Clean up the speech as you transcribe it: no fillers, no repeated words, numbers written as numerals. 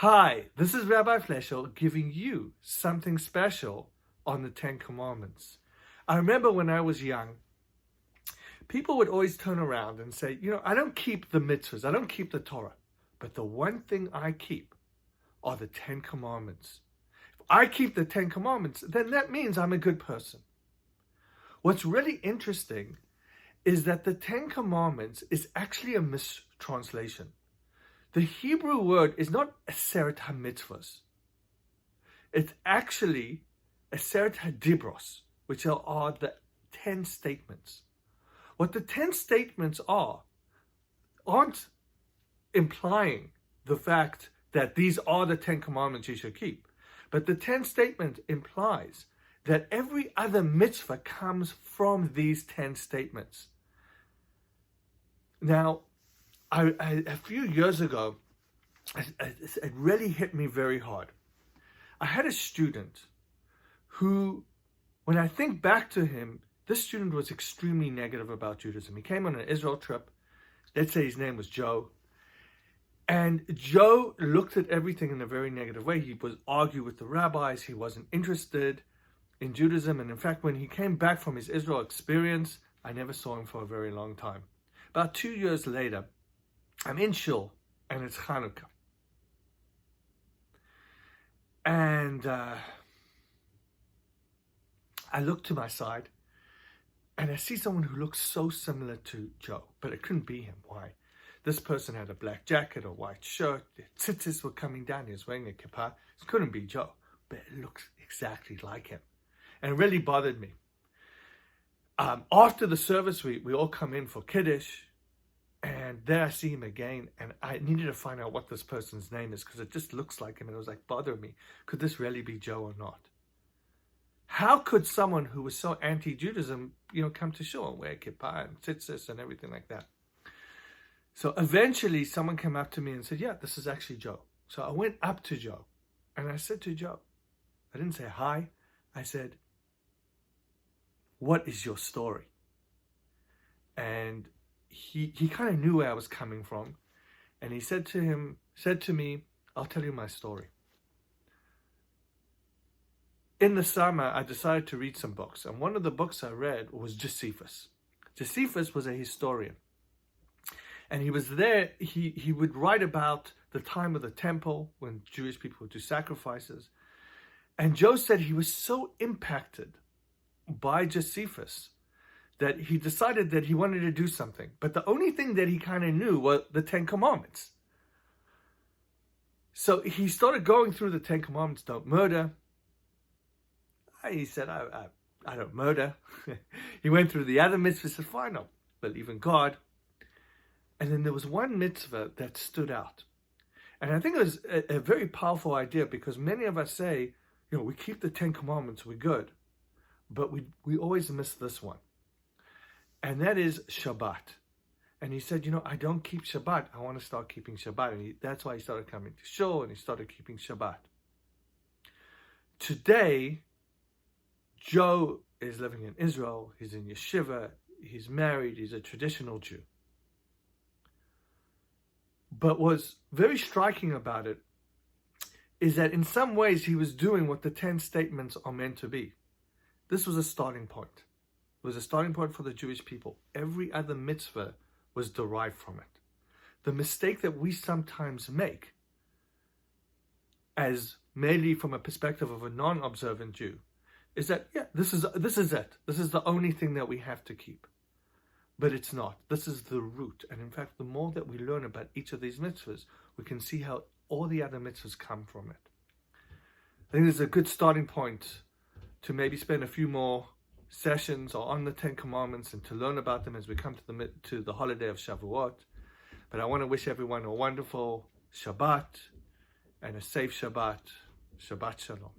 Hi, this is Rabbi Fleschel giving you something special on the Ten Commandments. I remember when I was young, people would always turn around and say, I don't keep the mitzvahs, I don't keep the Torah, but the one thing I keep are the Ten Commandments. If I keep the Ten Commandments, then that means I'm a good person. What's really interesting is that the Ten Commandments is actually a mistranslation. The Hebrew word is not Aseret HaMitzvos. It's actually Aseret HaDibros, which are the 10 statements. What the 10 statements aren't implying the fact that these are the 10 commandments you should keep. But the 10 statement implies that every other mitzvah comes from these 10 statements. Now, a few years ago, it really hit me very hard. I had a student who, when I think back to him, this student was extremely negative about Judaism. He came on an Israel trip. Let's say his name was Joe. And Joe looked at everything in a very negative way. He would argue with the rabbis. He wasn't interested in Judaism. And in fact, when he came back from his Israel experience, I never saw him for a very long time. About 2 years later, I'm in Shul, and it's Hanukkah. And I look to my side, and I see someone who looks so similar to Joe, but it couldn't be him. Why? This person had a black jacket, a white shirt, the tzitzis were coming down, he was wearing a kippah. It couldn't be Joe, but it looks exactly like him. And it really bothered me. After the service, we all come in for Kiddush, and there I see him again, and I needed to find out what this person's name is because it just looks like him, and it was like bothering me. Could this really be Joe or not? How could someone who was so anti-Judaism, come to shul and wear kippah and tzitzis and everything like that? So eventually someone came up to me and said, yeah, this is actually Joe. So I went up to Joe, and I said to Joe, I didn't say hi, I said, what is your story? And he kind of knew where I was coming from. And he said to me, I'll tell you my story. In the summer, I decided to read some books. And one of the books I read was Josephus. Josephus was a historian. And he was there, he would write about the time of the temple when Jewish people would do sacrifices. And Joe said he was so impacted by Josephus that he decided that he wanted to do something. But the only thing that he kind of knew were the 10 Commandments. So he started going through the 10 Commandments. Don't murder. He said, I don't murder. He went through the other mitzvahs, said, fine, I believe in God. And then there was one mitzvah that stood out. And I think it was a very powerful idea because many of us say, we keep the 10 Commandments, we're good. But we always miss this one. And that is Shabbat. And he said, I don't keep Shabbat. I want to start keeping Shabbat. And that's why he started coming to shul and he started keeping Shabbat. Today, Joe is living in Israel. He's in yeshiva. He's married. He's a traditional Jew. But what's very striking about it is that in some ways he was doing what the 10 statements are meant to be. This was a starting point. It was a starting point for the Jewish people. Every other mitzvah was derived from it. The mistake that we sometimes make, as mainly from a perspective of a non-observant Jew, is that, this is it. This is the only thing that we have to keep. But it's not. This is the root. And in fact, the more that we learn about each of these mitzvahs, we can see how all the other mitzvahs come from it. I think this is a good starting point to maybe spend a few more sessions on the 10 Commandments and to learn about them as we come to the holiday of Shavuot. But I want to wish everyone a wonderful Shabbat and a safe Shabbat. Shabbat Shalom.